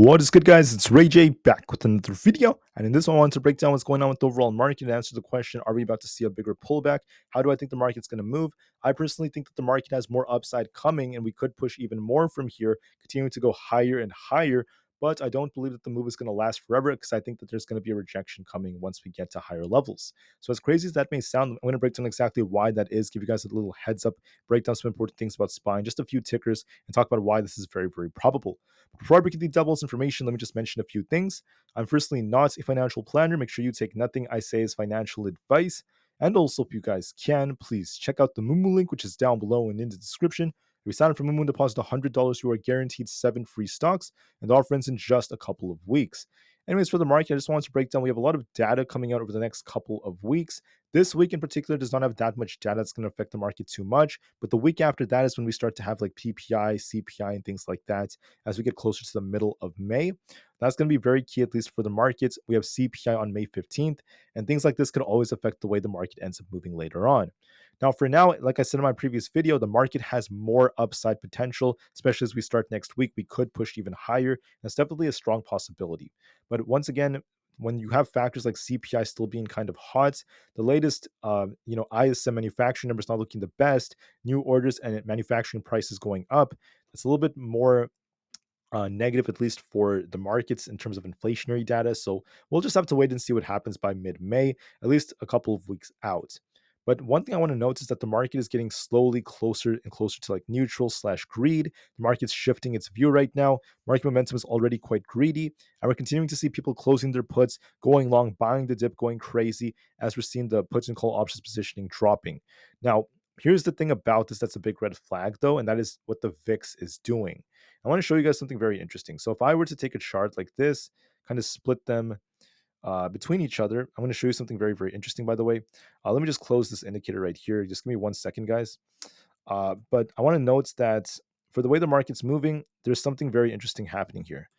What is good, guys? It's Rey-Jay back with another video, and in this one I want to break down what's going on with the overall market and answer the question, are we about to see a bigger pullback? How do I think the market's going to move? I personally think that the market has more upside coming, and we could push even more from here, continuing to go higher and higher, but I don't believe that the move is going to last forever because I think that there's going to be a rejection coming once we get to higher levels. So as crazy as that may sound, I'm going to break down exactly why that is, give you guys a little heads up, break down some important things about SPY, and just a few tickers, and talk about why this is very, very probable. Before I break into devil's information, let me just mention a few things. I'm firstly not a financial planner. Make sure you take nothing I say as financial advice. And also, if you guys can, please check out the Mumu link, which is down below and in the description. If you sign up for Mumu and deposit $100, you are guaranteed 7 free stocks, and the offer ends in just a couple of weeks. Anyways, for the market, I just wanted to break down. We have a lot of data coming out over the next couple of weeks. This week in particular does not have that much data that's going to affect the market too much, but the week after that is when we start to have like PPI, CPI, and things like that as we get closer to the middle of May. That's going to be very key, at least for the markets. We have CPI on May 15th, and things like this could always affect the way the market ends up moving later on. Now, for now, like I said in my previous video, the market has more upside potential, especially as we start next week. We could push even higher. That's definitely a strong possibility. But once again, when you have factors like CPI still being kind of hot, the latest, ISM manufacturing numbers not looking the best, new orders and manufacturing prices going up, it's a little bit more negative, at least for the markets in terms of inflationary data. So we'll just have to wait and see what happens by mid-May, at least a couple of weeks out. But one thing I want to note is that the market is getting slowly closer and closer to like neutral slash greed. The market's shifting its view right now. Market momentum is already quite greedy, and we're continuing to see people closing their puts, going long, buying the dip, going crazy, as we're seeing the puts and call options positioning dropping. Now, here's the thing about this that's a big red flag, though, and that is what the VIX is doing. I want to show you guys something very interesting. So if I were to take a chart like this, kind of split them between each other, I'm going to show you something very, very interesting, by the way. Let me just close this indicator right here. Just give me 1 second, guys. But I want to note that for the way the market's moving, there's something very interesting happening here.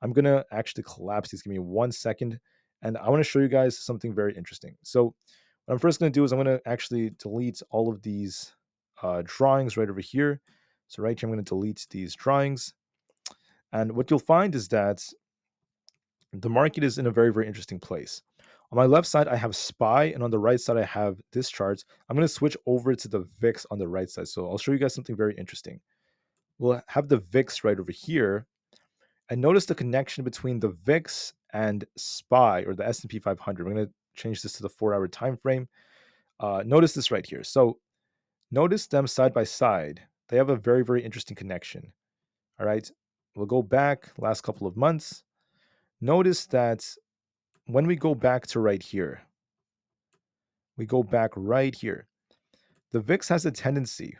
I'm going to actually collapse these. Give me 1 second. And I want to show you guys something very interesting. So what I'm first going to do is I'm going to actually delete all of these drawings right over here. So right here, I'm going to delete these drawings. And what you'll find is that the market is in a very, very interesting place. On my left side, I have SPY, and on the right side, I have this chart. I'm going to switch over to the VIX on the right side. So I'll show you guys something very interesting. We'll have the VIX right over here. And notice the connection between the VIX and SPY, or the S&P 500. We're going to change this to the 4-hour time frame. Notice this right here. So notice them side by side. They have a very, very interesting connection. All right. We'll go back last couple of months. Notice that when we go back to right here, the VIX has a tendency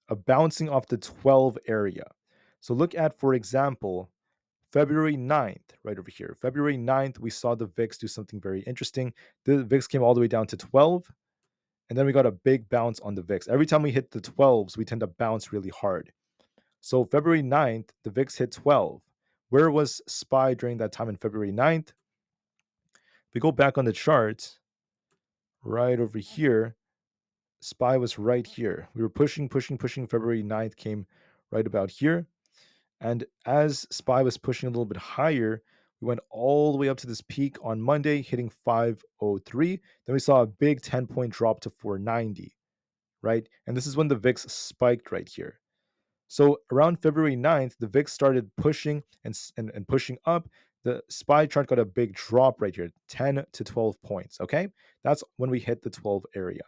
of bouncing off the 12 area. So look at, for example, February 9th, right over here. February 9th, we saw the VIX do something very interesting. The VIX came all the way down to 12, and then we got a big bounce on the VIX. Every time we hit the 12s, we tend to bounce really hard. So February 9th, the VIX hit 12. Where was SPY during that time in February 9th? If we go back on the chart, right over here, SPY was right here. We were pushing. February 9th came right about here. And as SPY was pushing a little bit higher, we went all the way up to this peak on Monday, hitting 503. Then we saw a big 10-point drop to 490, right? And this is when the VIX spiked right here. So around February 9th, the VIX started pushing and pushing up. The SPY chart got a big drop right here, 10 to 12 points, okay? That's when we hit the 12 area.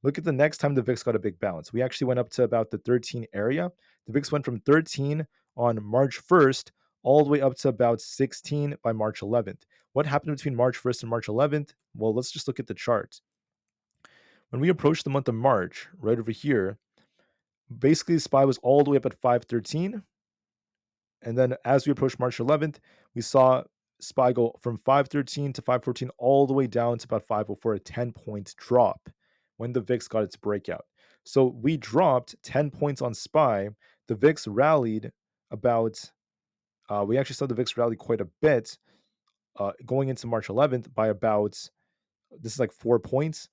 Look at the next time the VIX got a big bounce. We actually went up to about the 13 area. The VIX went from 13 on March 1st all the way up to about 16 by March 11th. What happened between March 1st and March 11th? Well, let's just look at the chart. When we approached the month of March, right over here, basically SPY was all the way up at 513. And then as we approached March 11th, we saw SPY go from 513 to 514 all the way down to about 504, a 10-point drop when the VIX got its breakout. So we dropped 10 points on SPY. The VIX rallied about, we actually saw the VIX rally quite a bit going into March 11th by about, this is like 4 points.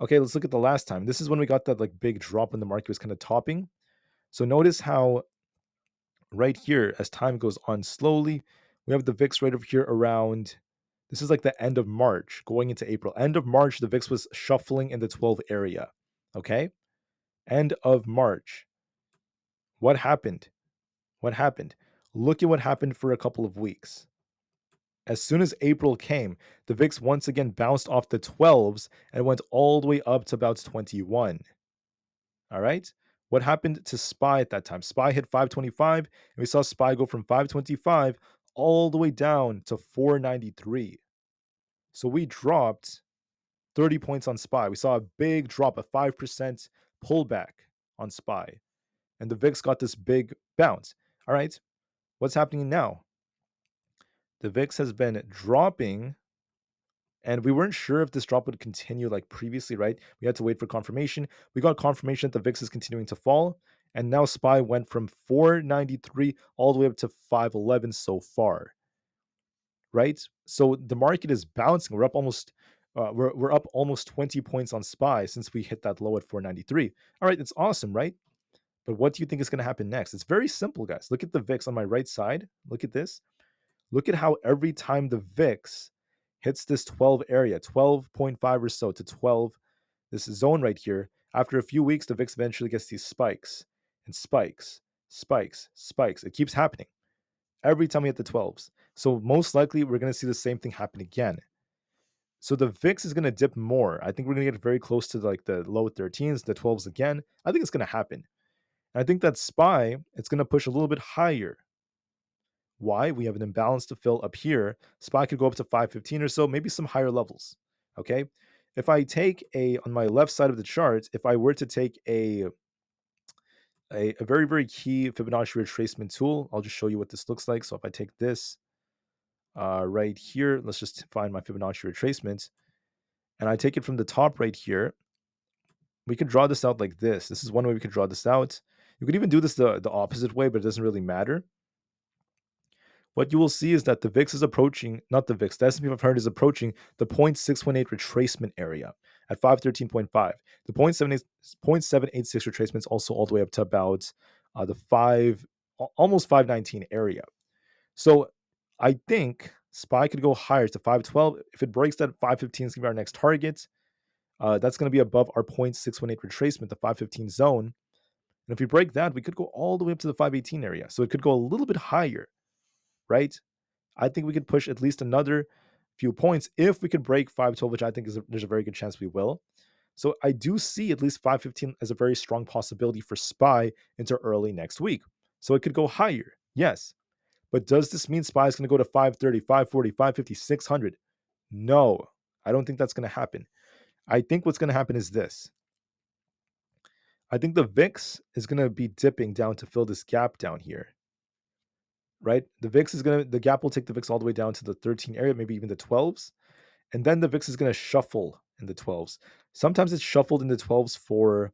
Okay, let's look at the last time. This is when we got that like big drop when the market was kind of topping. So notice how right here, as time goes on slowly, we have the VIX right over here around, this is like the end of March going into April. End of March, the VIX was shuffling in the 12 area. Okay. End of March. What happened? What happened? Look at what happened for a couple of weeks. As soon as April came, the VIX once again bounced off the 12s and went all the way up to about 21. All right. What happened to SPY at that time? SPY hit 525, and we saw SPY go from 525 all the way down to 493. So we dropped 30 points on SPY. We saw a big drop, a 5% pullback on SPY, and the VIX got this big bounce. All right. What's happening now? The VIX has been dropping, and we weren't sure if this drop would continue like previously, right? We had to wait for confirmation. We got confirmation that the VIX is continuing to fall, and now SPY went from 493 all the way up to 511 so far, right? So the market is bouncing. We're up almost 20 points on SPY since we hit that low at 493. All right, it's awesome, right? But what do you think is going to happen next? It's very simple, guys. Look at the VIX on my right side. Look at this. Look at how every time the VIX hits this 12 area, 12.5 or so to 12, this zone right here, after a few weeks, the VIX eventually gets these spikes and spikes, spikes, spikes. It keeps happening every time we hit the 12s. So most likely we're going to see the same thing happen again. So the VIX is going to dip more. I think we're going to get very close to like the low 13s, the 12s again. I think it's going to happen. And I think that SPY, it's going to push a little bit higher. Why? We have an imbalance to fill up here. SPY could go up to 515 or so, maybe some higher levels. Okay. If I take on my left side of the chart, if I were to take a very, very key Fibonacci retracement tool, I'll just show you what this looks like. So if I take this right here, let's just find my Fibonacci retracement, and I take it from the top right here, we could draw this out like this. This is one way we could draw this out. You could even do this the opposite way, but it doesn't really matter. What you will see is that the VIX is approaching, not the VIX, the S&P 500 is approaching the 0.618 retracement area at 513.5. The 0.786 retracement is also all the way up to about the almost 519 area. So I think SPY could go higher to 512. If it breaks that 515 is going to be our next target. That's going to be above our 0.618 retracement, the 515 zone. And if we break that, we could go all the way up to the 518 area. So it could go a little bit higher, right? I think we could push at least another few points if we could break 512, which I think there's a very good chance we will. So I do see at least 515 as a very strong possibility for SPY into early next week. So it could go higher, yes. But does this mean SPY is going to go to 530, 540, 550, 600? No, I don't think that's going to happen. I think what's going to happen is this. I think the VIX is going to be dipping down to fill this gap down here, right? The gap will take the VIX all the way down to the 13 area, maybe even the 12s. And then the VIX is going to shuffle in the 12s. Sometimes it's shuffled in the 12s for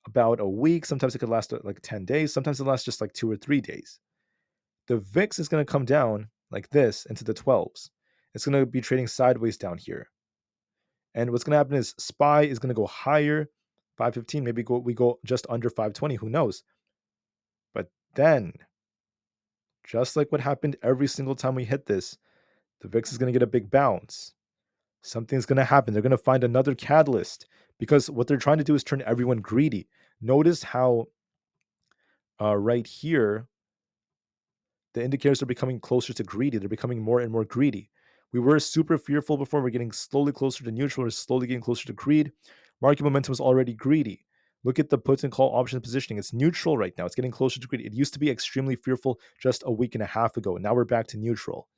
about a week. Sometimes it could last like 10 days. Sometimes it lasts just like 2 or 3 days. The VIX is going to come down like this into the 12s. It's going to be trading sideways down here. And what's going to happen is SPY is going to go higher, 515, maybe we go just under 520, who knows? But then, just like what happened every single time we hit this, the VIX is going to get a big bounce. Something's going to happen. They're going to find another catalyst because what they're trying to do is turn everyone greedy. Notice how right here, the indicators are becoming closer to greedy. They're becoming more and more greedy. We were super fearful before. We're getting slowly closer to neutral. We're slowly getting closer to greed. Market momentum is already greedy. Look at the put and call option positioning. It's neutral right now. It's getting closer to greedy. It used to be extremely fearful just a week and a half ago. Now we're back to neutral.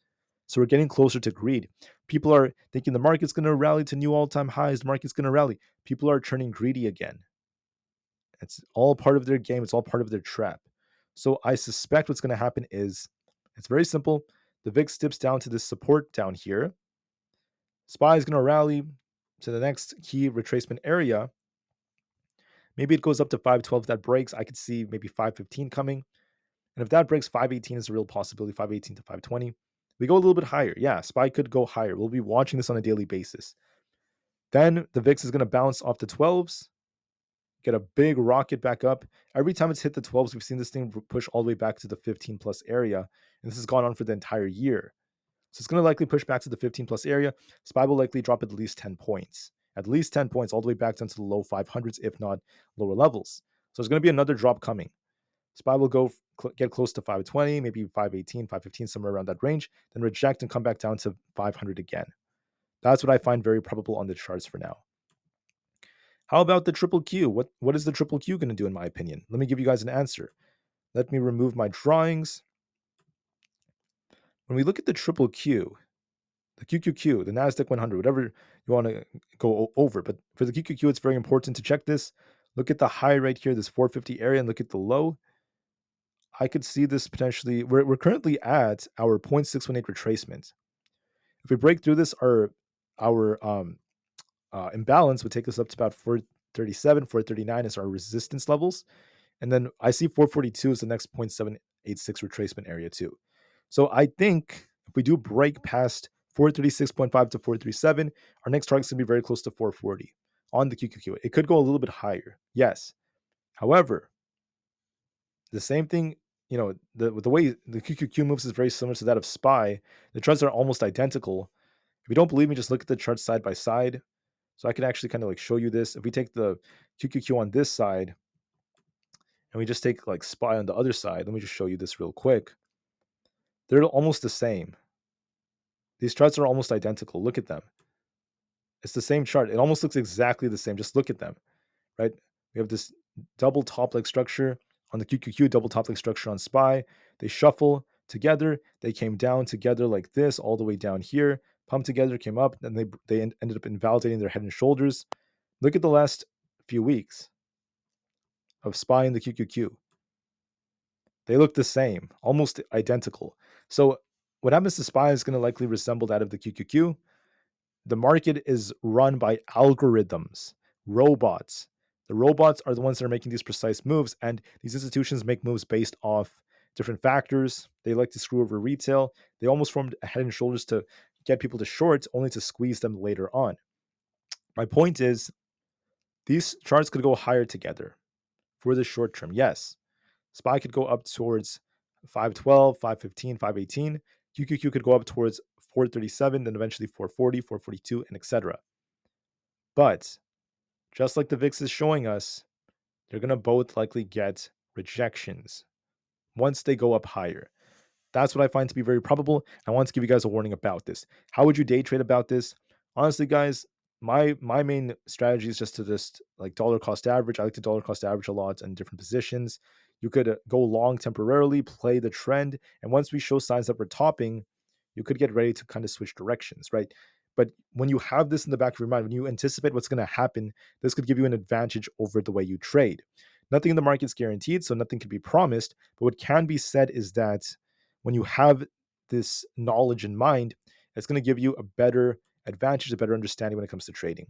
So we're getting closer to greed. People are thinking the market's going to rally to new all-time highs. The market's going to rally. People are turning greedy again. It's all part of their game. It's all part of their trap. So I suspect what's going to happen is it's very simple. The VIX dips down to this support down here. SPY is going to rally to the next key retracement area. Maybe it goes up to 512. If that breaks, I could see maybe 515 coming. And if that breaks, 518 is a real possibility, 518 to 520. We go a little bit higher. Yeah, SPY could go higher. We'll be watching this on a daily basis. Then the VIX is going to bounce off the 12s. get a big rocket back up. Every time it's hit the 12s, we've seen this thing push all the way back to the 15 plus area. And this has gone on for the entire year. So it's going to likely push back to the 15 plus area. SPY will likely drop at least 10 points. At least 10 points, all the way back down to the low 500s, if not lower levels. So there's going to be another drop coming. SPY will get close to 520, maybe 518, 515, somewhere around that range, then reject and come back down to 500 again. That's what I find very probable on the charts for now. How about the triple Q? What is the triple Q going to do, in my opinion? Let me give you guys an answer. Let me remove my drawings. When we look at the triple Q, the QQQ, the NASDAQ 100, whatever you want to go over. But for the QQQ, it's very important to check this. Look at the high right here, this 450 area, and look at the low. I could see this potentially. We're currently at our 0.618 retracement. If we break through this, our imbalance would take us up to about 437, 439 as our resistance levels. And then I see 442 is the next 0.786 retracement area too. So I think if we do break past 436.5 to 437, our next target is going to be very close to 440 on the QQQ. It could go a little bit higher, yes. However, the same thing, the way the QQQ moves is very similar to that of SPY. The charts are almost identical. If you don't believe me, just look at the charts side by side. So I can actually kind of like show you this. If we take the QQQ on this side and we just take like SPY on the other side, let me just show you this real quick. They're almost the same. These charts are almost identical. Look at them. It's the same chart. It almost looks exactly the same. Just look at them, right? We have this double top-like structure on the QQQ, double top-like structure on SPY. They shuffle together. They came down together like this, all the way down here. Pumped together, came up, and they ended up invalidating their head and shoulders. Look at the last few weeks of SPY and the QQQ. They look the same, almost identical. So what happens to SPY is going to likely resemble that of the QQQ. The market is run by algorithms, robots. The robots are the ones that are making these precise moves, and these institutions make moves based off different factors. They like to screw over retail. They almost formed a head and shoulders to get people to short, only to squeeze them later on. My point is, these charts could go higher together for the short term. Yes, SPY could go up towards 512, 515, 518. QQQ could go up towards 437, then eventually 440, 442, and etc. But just like the VIX is showing us, they're going to both likely get rejections once they go up higher. That's what I find to be very probable. I want to give you guys a warning about this. How would you day trade about this? Honestly, guys, my main strategy is just like dollar cost average. I like to dollar cost average a lot in different positions. You could go long temporarily, play the trend, and once we show signs that we're topping, you could get ready to kind of switch directions, right? But when you have this in the back of your mind, when you anticipate what's going to happen, this could give you an advantage over the way you trade. Nothing in the market is guaranteed, so nothing can be promised. But what can be said is that when you have this knowledge in mind, it's going to give you a better advantage, a better understanding when it comes to trading.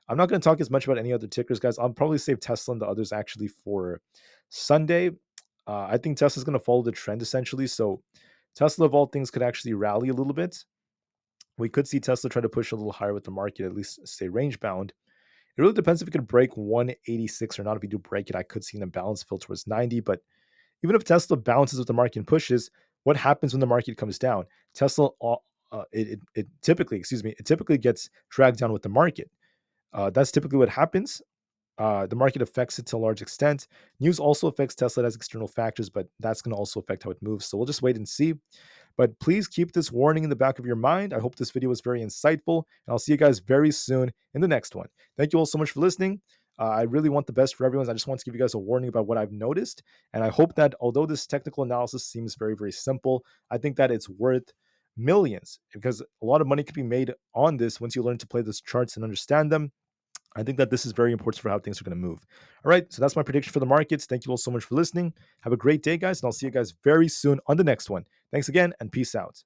I'm not going to talk as much about any other tickers, guys. I'll probably save Tesla and the others actually for Sunday. I think Tesla's going to follow the trend essentially. So Tesla, of all things, could actually rally a little bit. We could see Tesla try to push a little higher with the market, at least stay range bound. It really depends if it could break 186 or not. If we do break it, I could see an imbalance fill towards 90. But even if Tesla bounces with the market and pushes, what happens when the market comes down? Tesla, it typically gets dragged down with the market. That's typically what happens. The market affects it to a large extent. News also affects Tesla as external factors, but that's going to also affect how it moves. So we'll just wait and see. But please keep this warning in the back of your mind. I hope this video was very insightful, and I'll see you guys very soon in the next one. Thank you all so much for listening. I really want the best for everyone. I just want to give you guys a warning about what I've noticed. And I hope that although this technical analysis seems very, very simple, I think that it's worth millions because a lot of money could be made on this once you learn to play these charts and understand them. I think that this is very important for how things are going to move. All right, so that's my prediction for the markets. Thank you all so much for listening. Have a great day, guys, and I'll see you guys very soon on the next one. Thanks again, and peace out.